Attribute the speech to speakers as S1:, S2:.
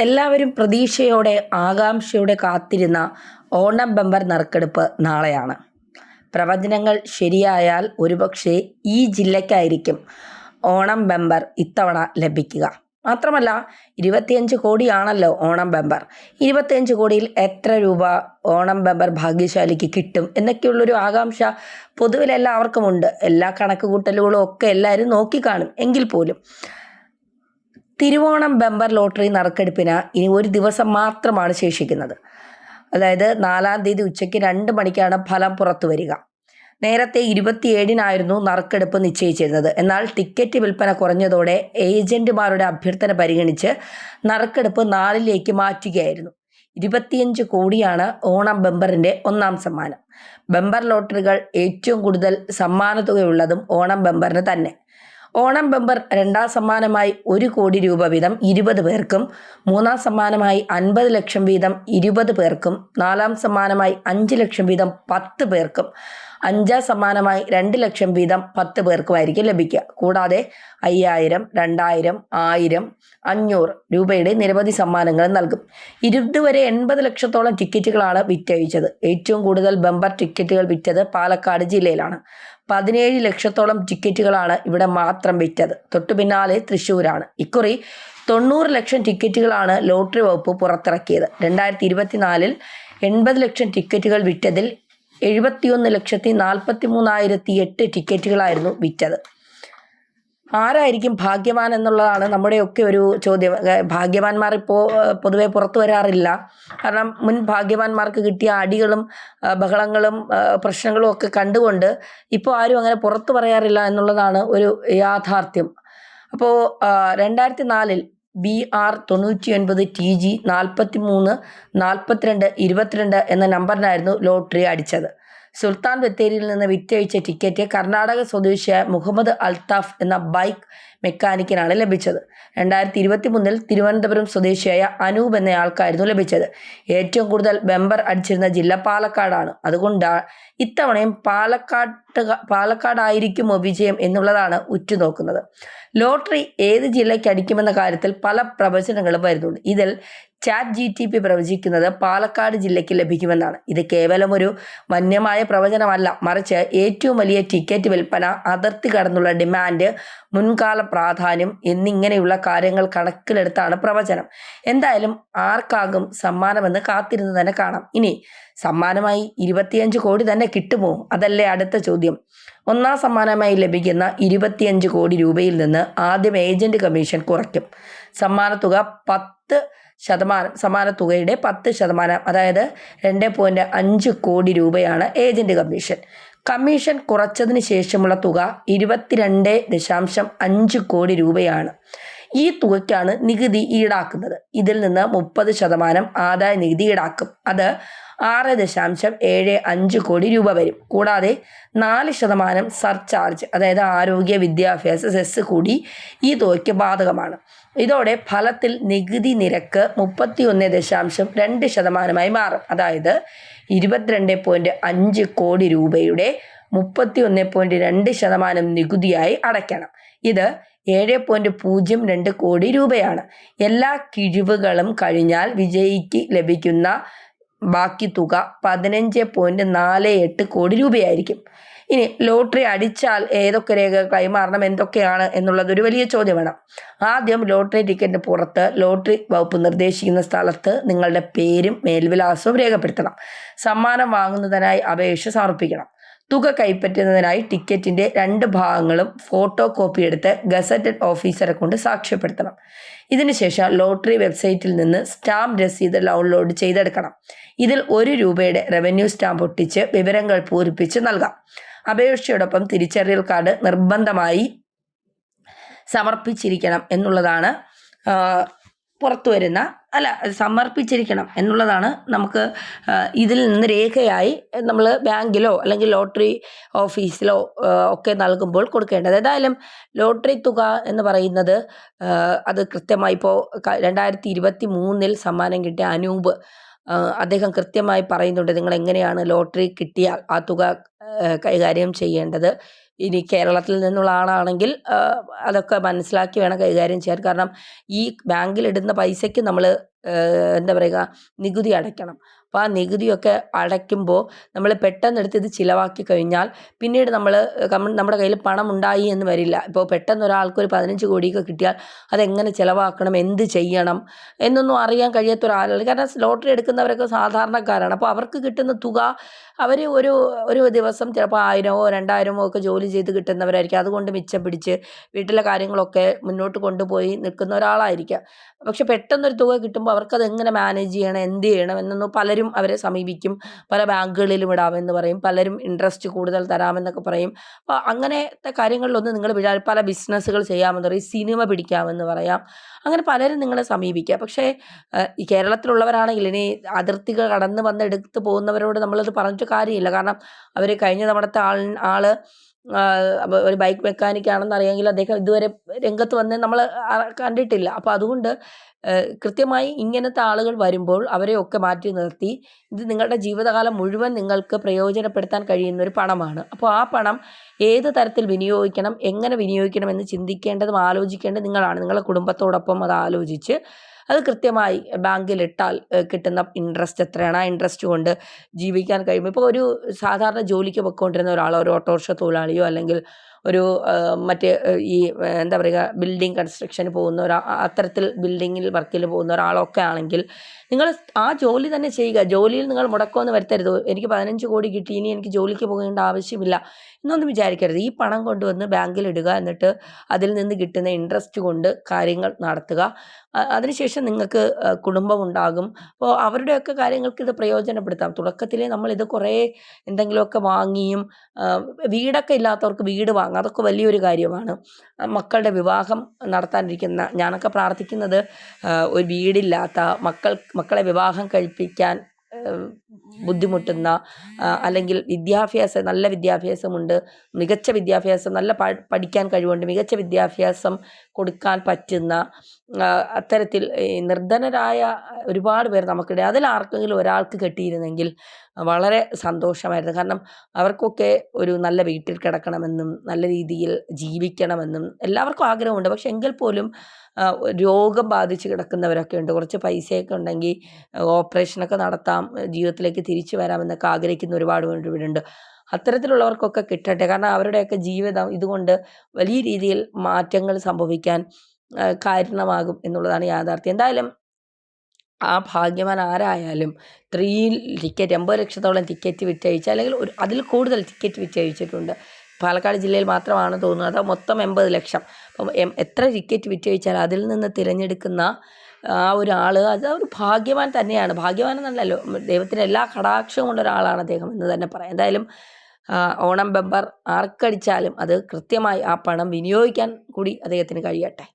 S1: എല്ലാവരും പ്രതീക്ഷയോടെ ആകാംക്ഷയോടെ കാത്തിരുന്ന ഓണം ബമ്പർ നറുക്കെടുപ്പ് നാളെയാണ്. പ്രവചനങ്ങൾ ശരിയായാൽ ഒരുപക്ഷെ ഈ ജില്ലയ്ക്കായിരിക്കും ഓണം ബമ്പർ ഇത്തവണ ലഭിക്കുക. മാത്രമല്ല 25 കോടിയാണല്ലോ ഓണം ബമ്പർ. 25 കോടിയിൽ എത്ര രൂപ ഓണം ബമ്പർ ഭാഗ്യശാലിക്ക് കിട്ടും എന്നൊക്കെയുള്ളൊരു ആകാംക്ഷ പൊതുവിൽ എല്ലാവർക്കും ഉണ്ട്. എല്ലാ കണക്കുകൂട്ടലുകളും ഒക്കെ എല്ലാവരും നോക്കിക്കാണും. എങ്കിൽ പോലും തിരുവോണം ബമ്പർ ലോട്ടറി നറുക്കെടുപ്പിന് ഇനി ഒരു ദിവസം മാത്രമാണ് ശേഷിക്കുന്നത്. അതായത് 4-ാം തീയതി ഉച്ചയ്ക്ക് 2 മണിക്കാണ് ഫലം പുറത്തു വരിക. നേരത്തെ 27-നായിരുന്നു നറുക്കെടുപ്പ് നിശ്ചയിച്ചിരുന്നത്. എന്നാൽ ടിക്കറ്റ് വിൽപ്പന കുറഞ്ഞതോടെ ഏജന്റുമാരുടെ അഭ്യർത്ഥന പരിഗണിച്ച് നറുക്കെടുപ്പ് 4-ലേക്ക് മാറ്റുകയായിരുന്നു. 25 കോടിയാണ് ഓണം ബമ്പറിന്റെ ഒന്നാം സമ്മാനം. ബമ്പർ ലോട്ടറികൾ ഏറ്റവും കൂടുതൽ സമ്മാനത്തുകയുള്ളതും ഓണം ബമ്പറിന് തന്നെ. ഓണം ബമ്പർ 2ാം സമ്മാനമായി 1 കോടി രൂപ വീതം 20 പേർക്കും, 3ാം സമ്മാനമായി 50 ലക്ഷം വീതം 20 പേർക്കും, 4ാം സമ്മാനമായി 5 ലക്ഷം വീതം 10 പേർക്കും, 5ാം സമ്മാനമായി 2 ലക്ഷം വീതം 10 പേർക്കുമായിരിക്കും ലഭിക്കുക. കൂടാതെ 5000, 2000, 1000, 500 രൂപയുടെ നിരവധി സമ്മാനങ്ങൾ നൽകും. ഇതുവരെ 80 ലക്ഷത്തോളം ടിക്കറ്റുകളാണ് വിറ്റഴിച്ചത്. ഏറ്റവും കൂടുതൽ ബമ്പർ ടിക്കറ്റുകൾ വിറ്റത് പാലക്കാട് ജില്ലയിലാണ്. 17 ലക്ഷത്തോളം ടിക്കറ്റുകളാണ് ഇവിടെ മാത്രം വിറ്റത്. തൊട്ടു പിന്നാലെ തൃശ്ശൂരാണ്. ഇക്കുറി 90 ലക്ഷം ടിക്കറ്റുകളാണ് ലോട്ടറി വകുപ്പ് പുറത്തിറക്കിയത്. 2024-ൽ 80 ലക്ഷം ടിക്കറ്റുകൾ വിറ്റതിൽ 71,43,008 ടിക്കറ്റുകളായിരുന്നു വിറ്റത്. ആരായിരിക്കും ഭാഗ്യവാൻ എന്നുള്ളതാണ് നമ്മുടെയൊക്കെ ഒരു ചോദ്യം. ഭാഗ്യവാന്മാർ ഇപ്പോൾ പൊതുവെ പുറത്തു വരാറില്ല. കാരണം മുൻ ഭാഗ്യവാന്മാർക്ക് കിട്ടിയ അടികളും ബഹളങ്ങളും പ്രശ്നങ്ങളും ഒക്കെ കണ്ടുകൊണ്ട് ഇപ്പോൾ ആരും അങ്ങനെ പുറത്തു പറയാറില്ല എന്നുള്ളതാണ് ഒരു യാഥാർത്ഥ്യം. അപ്പോൾ 2004-ൽ BR 99 TG 43 42 22 എന്ന നമ്പറിനായിരുന്നു ലോട്ടറി അടിച്ചത്. സുൽത്താൻ ബത്തേരിയിൽ നിന്ന് വിറ്റഴിച്ച ടിക്കറ്റ് കർണാടക സ്വദേശിയായ മുഹമ്മദ് അൽത്താഫ് എന്ന ബൈക്ക് മെക്കാനിക്കിനാണ് ലഭിച്ചത്. 2023-ൽ തിരുവനന്തപുരം സ്വദേശിയായ അനൂപ് എന്നയാൾക്കായിരുന്നു ലഭിച്ചത്. ഏറ്റവും കൂടുതൽ ബമ്പർ അടിച്ചിരുന്ന ജില്ല പാലക്കാടാണ്. അതുകൊണ്ട് ഇത്തവണയും പാലക്കാടായിരിക്കുമോ വിജയം എന്നുള്ളതാണ് ഉറ്റുനോക്കുന്നത്. ലോട്ടറി ഏത് ജില്ലയ്ക്ക് അടിക്കുമെന്ന കാര്യത്തിൽ പല പ്രവചനങ്ങളും വരുന്നുണ്ട്. ഇതിൽ ChatGPT പ്രവചിക്കുന്നത് പാലക്കാട് ജില്ലയ്ക്ക് ലഭിക്കുമെന്നാണ്. ഇത് കേവലം ഒരു വന്യമായ പ്രവചനമല്ല, മറിച്ച് ഏറ്റവും വലിയ ടിക്കറ്റ് വിൽപ്പന, അതിർത്തി കടന്നുള്ള ഡിമാൻഡ്, മുൻകാല പ്രാധാന്യം എന്നിങ്ങനെയുള്ള കാര്യങ്ങൾ കണക്കിലെടുത്താണ് പ്രവചനം. എന്തായാലും ആർക്കാകും സമ്മാനമെന്ന് കാത്തിരുന്ന് തന്നെ കാണാം. ഇനി സമ്മാനമായി 25 കോടി തന്നെ കിട്ടുമോ? അതല്ലേ അടുത്ത ചോദ്യം. ഒന്നാം സമ്മാനമായി ലഭിക്കുന്ന 25 കോടി രൂപയിൽ നിന്ന് ആദ്യം ഏജന്റ് കമ്മീഷൻ കുറയ്ക്കും. സമ്മാനത്തുക 10%, സമ്മാനത്തുകയുടെ 10%, അതായത് 2.5 കോടി രൂപയാണ് ഏജന്റ് കമ്മീഷൻ. കമ്മീഷൻ കുറച്ചതിന് ശേഷമുള്ള തുക 22.5 കോടി രൂപയാണ്. ഈ തുകയ്ക്കാണ് നികുതി ഈടാക്കുന്നത്. ഇതിൽ നിന്ന് 30% ആദായ നികുതി ഈടാക്കും. അത് 6.75 കോടി രൂപ വരും. കൂടാതെ 4% സർചാർജ്, അതായത് ആരോഗ്യ വിദ്യാഭ്യാസ സെസ് കൂടി ഈ തുകയ്ക്ക് ബാധകമാണ്. ഇതോടെ ഫലത്തിൽ നികുതി നിരക്ക് 31.2% മാറും. അതായത് 22.5 കോടി രൂപയുടെ 31.2% നികുതിയായി അടയ്ക്കണം. ഇത് 7.02 കോടി രൂപയാണ്. എല്ലാ കിഴിവുകളും കഴിഞ്ഞാൽ വിജയിക്ക് ലഭിക്കുന്ന ബാക്കി തുക 15.48 കോടി രൂപയായിരിക്കും. ഇനി ലോട്ടറി അടിച്ചാൽ ഏതൊക്കെ രേഖകൾ കൈമാറണം, എന്തൊക്കെയാണ് എന്നുള്ളതൊരു വലിയ ചോദ്യമാണ്. ആദ്യം ലോട്ടറി ടിക്കറ്റിന് പുറത്ത് ലോട്ടറി വകുപ്പ് നിർദ്ദേശിക്കുന്ന സ്ഥലത്ത് നിങ്ങളുടെ പേരും മേൽവിലാസവും രേഖപ്പെടുത്തണം. സമ്മാനം വാങ്ങുന്നതിനായി അപേക്ഷ സമർപ്പിക്കണം. തുക കൈപ്പറ്റുന്നതിനായി ടിക്കറ്റിൻ്റെ 2 ഭാഗങ്ങളും ഫോട്ടോ കോപ്പി എടുത്ത് ഗസറ്റഡ് ഓഫീസറെ കൊണ്ട് സാക്ഷ്യപ്പെടുത്തണം. ഇതിനുശേഷം ലോട്ടറി വെബ്സൈറ്റിൽ നിന്ന് സ്റ്റാമ്പ് രസീത് ഡൗൺലോഡ് ചെയ്തെടുക്കണം. ഇതിൽ 1 രൂപയുടെ റവന്യൂ സ്റ്റാമ്പ് ഒട്ടിച്ച് വിവരങ്ങൾ പൂരിപ്പിച്ച് നൽകാം. അപേക്ഷയോടൊപ്പം തിരിച്ചറിയൽ കാർഡ് നിർബന്ധമായി സമർപ്പിച്ചിരിക്കണം എന്നുള്ളതാണ് സമർപ്പിച്ചിരിക്കണം എന്നുള്ളതാണ് നമുക്ക് ഇതിൽ നിന്ന് രേഖയായി നമ്മൾ ബാങ്കിലോ അല്ലെങ്കിൽ ലോട്ടറി ഓഫീസിലോ ഒക്കെ നൽകുമ്പോൾ കൊടുക്കേണ്ടത്. ഏതായാലും ലോട്ടറി തുക എന്ന് പറയുന്നത് അത് കൃത്യമായി ഇപ്പോൾ 2023-ൽ സമ്മാനം കിട്ടിയ അനൂപ് അദ്ദേഹം കൃത്യമായി പറയുന്നുണ്ട് നിങ്ങൾ എങ്ങനെയാണ് ലോട്ടറി കിട്ടിയാൽ ആ തുക കൈകാര്യം ചെയ്യേണ്ടത്, ഇനി കേരളത്തിൽ നിന്നുള്ള ആളാണെങ്കിൽ അതൊക്കെ മനസ്സിലാക്കി വേണം കൈകാര്യം ചെയ്യാൻ. കാരണം ഈ ബാങ്കിലിടുന്ന പൈസയ്ക്ക് നമ്മൾ എന്താ പറയുക, നികുതി അടയ്ക്കണം. അപ്പോൾ ആ നികുതിയൊക്കെ അടയ്ക്കുമ്പോൾ നമ്മൾ പെട്ടെന്നെടുത്ത് ഇത് ചിലവാക്കി കഴിഞ്ഞാൽ പിന്നീട് നമ്മുടെ കയ്യിൽ പണം ഉണ്ടായി എന്ന് വരില്ല. ഇപ്പോൾ പെട്ടെന്ന് ഒരാൾക്ക് ഒരു 15 കോടിയൊക്കെ കിട്ടിയാൽ അതെങ്ങനെ ചിലവാക്കണം, എന്ത് ചെയ്യണം എന്നൊന്നും അറിയാൻ കഴിയാത്ത ഒരാളാണ്. കാരണം ലോട്ടറി എടുക്കുന്നവരൊക്കെ സാധാരണക്കാരാണ്. അപ്പോൾ അവർക്ക് കിട്ടുന്ന തുക അവർ ഒരു ദിവസം ചിലപ്പോൾ 1000-ഓ 2000-ഓ ഒക്കെ ജോലി ചെയ്ത് കിട്ടുന്നവരായിരിക്കും. അതുകൊണ്ട് മിച്ചം പിടിച്ച് വീട്ടിലെ കാര്യങ്ങളൊക്കെ മുന്നോട്ട് കൊണ്ടുപോയി നിൽക്കുന്ന ഒരാളായിരിക്കാം. പക്ഷെ പെട്ടെന്നൊരു തുക കിട്ടുമ്പോൾ അവർക്കത് എങ്ങനെ മാനേജ് ചെയ്യണം, എന്ത് ചെയ്യണം എന്നൊന്നും പലരും അവരെ സമീപിക്കും. പല ബാങ്കുകളിലും ഇടാമെന്ന് പറയും, പലരും ഇൻട്രസ്റ്റ് കൂടുതൽ തരാമെന്നൊക്കെ പറയും. അപ്പോൾ അങ്ങനത്തെ കാര്യങ്ങളിലൊന്നും നിങ്ങൾ പല ബിസിനസ്സുകൾ ചെയ്യാമെന്ന് പറയും, സിനിമ പിടിക്കാമെന്ന് പറയാം. അങ്ങനെ പലരും നിങ്ങളെ സമീപിക്കുക. പക്ഷേ ഈ കേരളത്തിലുള്ളവരാണെങ്കിൽ ഇനി അതിർത്തികൾ കടന്ന് വന്ന് എടുത്ത് പോകുന്നവരോട് നമ്മളത് പറഞ്ഞിട്ട് കാര്യമില്ല. കാരണം അവർ കഴിഞ്ഞ തവണത്തെ ആൾ ഒരു ബൈക്ക് മെക്കാനിക്കാണെന്ന് അറിയാമെങ്കിൽ അദ്ദേഹം ഇതുവരെ രംഗത്ത് വന്ന് നമ്മൾ കണ്ടിട്ടില്ല. അപ്പോൾ അതുകൊണ്ട് കൃത്യമായി ഇങ്ങനത്തെ ആളുകൾ വരുമ്പോൾ അവരെയൊക്കെ മാറ്റി നിർത്തി ഇത് നിങ്ങളുടെ ജീവിതകാലം മുഴുവൻ നിങ്ങൾക്ക് പ്രയോജനപ്പെടുത്താൻ കഴിയുന്ന ഒരു പണമാണ്. അപ്പോൾ ആ പണം ഏത് തരത്തിൽ വിനിയോഗിക്കണം, എങ്ങനെ വിനിയോഗിക്കണം എന്ന് ചിന്തിക്കേണ്ടതും ആലോചിക്കേണ്ടത് നിങ്ങളാണ്. നിങ്ങളുടെ കുടുംബത്തോടൊപ്പം അത് ആലോചിച്ച് അത് കൃത്യമായി ബാങ്കിലിട്ടാൽ കിട്ടുന്ന ഇൻട്രസ്റ്റ് എത്രയാണ്, ആ ഇൻട്രസ്റ്റ് കൊണ്ട് ജീവിക്കാൻ കഴിയുമ്പോൾ ഇപ്പോൾ ഒരു സാധാരണ ജോലിക്ക് പൊയ്ക്കൊണ്ടിരുന്ന ഒരാൾ, ഒരു ഓട്ടോറിക്ഷ തൊഴിലാളിയോ അല്ലെങ്കിൽ ഒരു മറ്റേ ഈ എന്താ പറയുക ബിൽഡിംഗ് കൺസ്ട്രക്ഷന് പോകുന്ന അത്തരത്തിൽ ബിൽഡിങ്ങിൽ വർക്കിൽ പോകുന്ന ഒരാളൊക്കെ ആണെങ്കിൽ നിങ്ങൾ ആ ജോലി തന്നെ ചെയ്യുക. ജോലിയിൽ നിങ്ങൾ മുടക്കമൊന്നും വരുത്തരുത്. എനിക്ക് 15 കോടി കിട്ടി, ഇനി എനിക്ക് ജോലിക്ക് പോകേണ്ട ആവശ്യമില്ല എന്നൊന്നും വിചാരിക്കരുത്. ഈ പണം കൊണ്ടുവന്ന് ബാങ്കിലിടുക, എന്നിട്ട് അതിൽ നിന്ന് കിട്ടുന്ന ഇൻട്രസ്റ്റ് കൊണ്ട് കാര്യങ്ങൾ നടത്തുക. അതിനുശേഷം നിങ്ങൾക്ക് കുടുംബം ഉണ്ടാകും. അപ്പോൾ അവരുടെയൊക്കെ കാര്യങ്ങൾക്ക് ഇത് പ്രയോജനപ്പെടുത്താം. തുടക്കത്തിലേ നമ്മളിത് കുറേ എന്തെങ്കിലുമൊക്കെ വാങ്ങിയും വീടൊക്കെ ഇല്ലാത്തവർക്ക് വീട് വാങ്ങാം, അതൊക്കെ വലിയൊരു കാര്യമാണ്. മക്കളുടെ വിവാഹം നടത്താനിരിക്കുന്ന ഞാനൊക്കെ പ്രാർത്ഥിക്കുന്നത് ഒരു വീടില്ലാത്ത മക്കളെ വിവാഹം കഴിപ്പിക്കാൻ ബുദ്ധിമുട്ടുന്ന അല്ലെങ്കിൽ നല്ല വിദ്യാഭ്യാസമുണ്ട്, മികച്ച വിദ്യാഭ്യാസം, നല്ല പഠിക്കാൻ കഴിവുണ്ട്, മികച്ച വിദ്യാഭ്യാസം കൊടുക്കാൻ പറ്റുന്ന അത്തരത്തിൽ നിർധനരായ ഒരുപാട് പേർ നമുക്കിടെ അതിലാർക്കെങ്കിലും ഒരാൾക്ക് കിട്ടിയിരുന്നെങ്കിൽ വളരെ സന്തോഷമായിരുന്നു. കാരണം അവർക്കൊക്കെ ഒരു നല്ല വീട്ടിൽ കിടക്കണമെന്നും നല്ല രീതിയിൽ ജീവിക്കണമെന്നും എല്ലാവർക്കും ആഗ്രഹമുണ്ട്. പക്ഷെ എങ്കിൽ പോലും രോഗം ബാധിച്ച് കിടക്കുന്നവരൊക്കെ ഉണ്ട്. കുറച്ച് പൈസയൊക്കെ ഉണ്ടെങ്കിൽ ഓപ്പറേഷനൊക്കെ നടത്താം, ജീവിതത്തിലേക്ക് തിരിച്ചു വരാമെന്നൊക്കെ ആഗ്രഹിക്കുന്ന ഒരുപാട് പേരുണ്ട്. അത്തരത്തിലുള്ളവർക്കൊക്കെ കിട്ടട്ടെ. കാരണം അവരുടെയൊക്കെ ജീവിതം ഇതുകൊണ്ട് വലിയ രീതിയിൽ മാറ്റങ്ങൾ സംഭവിക്കാൻ കാരണമാകും എന്നുള്ളതാണ് യാഥാർത്ഥ്യം. എന്തായാലും ആ ഭാഗ്യവാൻ ആരായാലും ഇത്രയും ടിക്കറ്റ് 80 ലക്ഷത്തോളം ടിക്കറ്റ് വിറ്റഴിച്ച അല്ലെങ്കിൽ അതിൽ കൂടുതൽ ടിക്കറ്റ് വിറ്റഴിച്ചിട്ടുണ്ട്. പാലക്കാട് ജില്ലയിൽ മാത്രമാണ് തോന്നുന്നത്, അത് മൊത്തം 80 ലക്ഷം. അപ്പം എത്ര ടിക്കറ്റ് വിറ്റഴിച്ചാൽ അതിൽ നിന്ന് തിരഞ്ഞെടുക്കുന്ന ആ ഒരാൾ അത് ഒരു ഭാഗ്യവാൻ തന്നെയാണ്. ഭാഗ്യവാൻ എന്നല്ലല്ലോ, ദൈവത്തിൻ്റെ എല്ലാ കടാക്ഷവും ഉള്ള ഒരാളാണ് അദ്ദേഹം എന്ന് തന്നെ പറയാം. എന്തായാലും ഓണം ബമ്പർ ആർക്കടിച്ചാലും അത് കൃത്യമായി ആ പണം വിനിയോഗിക്കാൻ കൂടി അദ്ദേഹത്തിന് കഴിയട്ടെ.